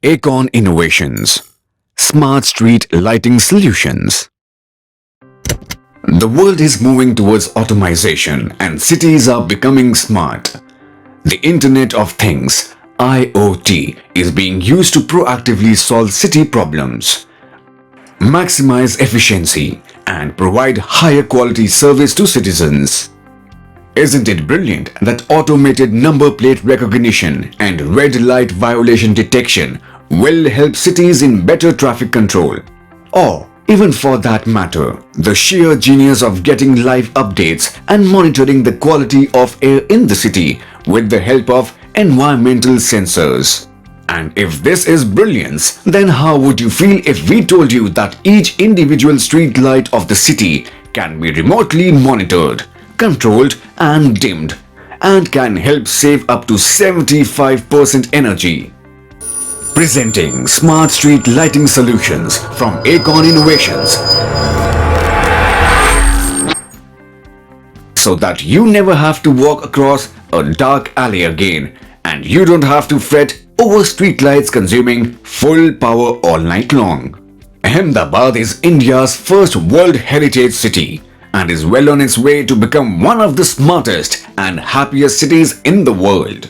ACON Innovations, Smart Street Lighting Solutions. The world is moving towards automation and cities are becoming smart. The Internet of Things, IoT, is being used to proactively solve city problems, maximize efficiency, and provide higher quality service to citizens. Isn't it brilliant that automated number plate recognition and red light violation detection will help cities in better traffic control? Or, even for that matter, the sheer genius of getting live updates and monitoring the quality of air in the city with the help of environmental sensors. And if this is brilliance, then how would you feel if we told you that each individual street light of the city can be remotely monitored, controlled and dimmed, and can help save up to 75% energy? Presenting Smart Street Lighting Solutions from ACON Innovations, so that you never have to walk across a dark alley again, and you don't have to fret over streetlights consuming full power all night long. Ahmedabad is India's first World Heritage City and is well on its way to become one of the smartest and happiest cities in the world.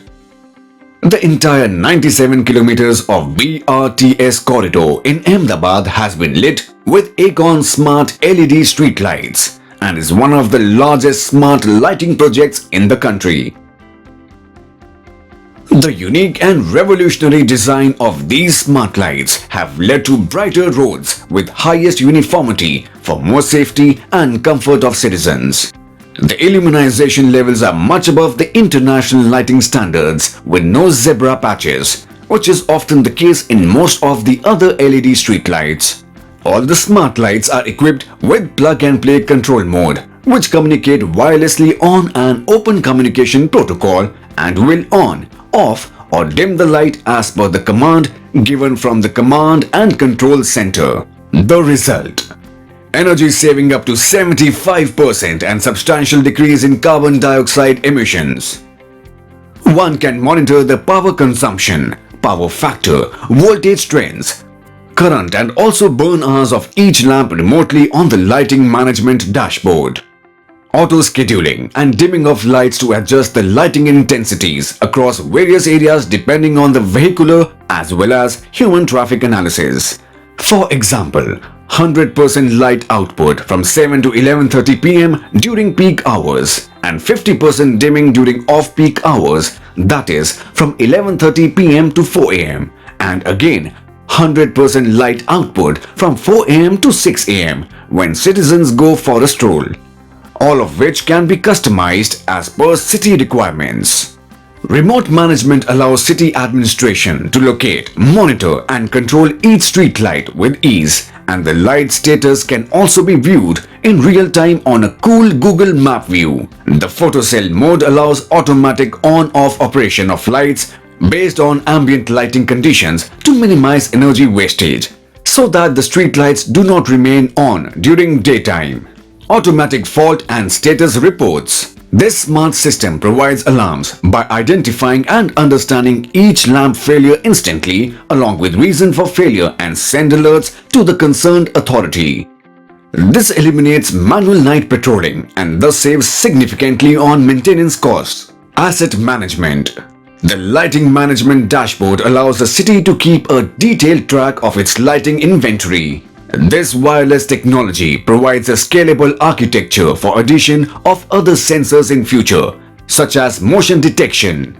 The entire 97 kilometers of BRTS Corridor in Ahmedabad has been lit with ACON Smart LED streetlights and is one of the largest smart lighting projects in the country. The unique and revolutionary design of these smart lights have led to brighter roads with highest uniformity for more safety and comfort of citizens. The illumination levels are much above the international lighting standards with no zebra patches, which is often the case in most of the other LED streetlights. All the smart lights are equipped with plug-and-play control mode, which communicate wirelessly on an open communication protocol and will on, off or dim the light as per the command given from the command and control center. The result: energy saving up to 75% and substantial decrease in carbon dioxide emissions. One can monitor the power consumption, power factor, voltage trends, current and also burn hours of each lamp remotely on the lighting management dashboard. Auto scheduling and dimming of lights to adjust the lighting intensities across various areas depending on the vehicular as well as human traffic analysis. For example, 100% light output from 7 to 11:30 p.m. during peak hours and 50% dimming during off-peak hours, that is from 11:30 p.m. to 4 a.m. and again 100% light output from 4 a.m. to 6 a.m. when citizens go for a stroll, all of which can be customized as per city requirements. Remote management allows city administration to locate, monitor and control each street light with ease, and the light status can also be viewed in real time on a cool Google Map view. The photocell mode allows automatic on-off operation of lights based on ambient lighting conditions to minimize energy wastage, so that the street lights do not remain on during daytime. Automatic fault and status reports. This smart system provides alarms by identifying and understanding each lamp failure instantly along with reason for failure and send alerts to the concerned authority. This eliminates manual night patrolling and thus saves significantly on maintenance costs. Asset management. The lighting management dashboard allows the city to keep a detailed track of its lighting inventory. This wireless technology provides a scalable architecture for addition of other sensors in future, such as motion detection,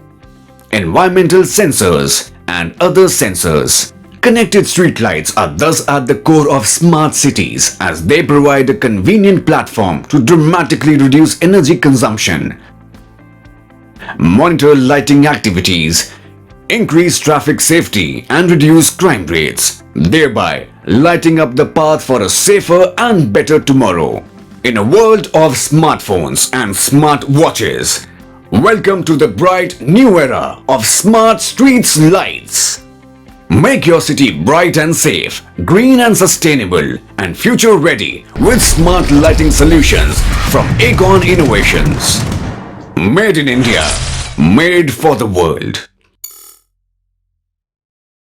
environmental sensors, and other sensors. Connected streetlights are thus at the core of smart cities as they provide a convenient platform to dramatically reduce energy consumption, monitor lighting activities, increase traffic safety, and reduce crime rates, thereby lighting up the path for a safer and better tomorrow. In a world of smartphones and smart watches, welcome to the bright new era of smart streets lights. Make your city bright and safe, green and sustainable, and future ready with smart lighting solutions from ACON Innovations. Made in India, made for the world.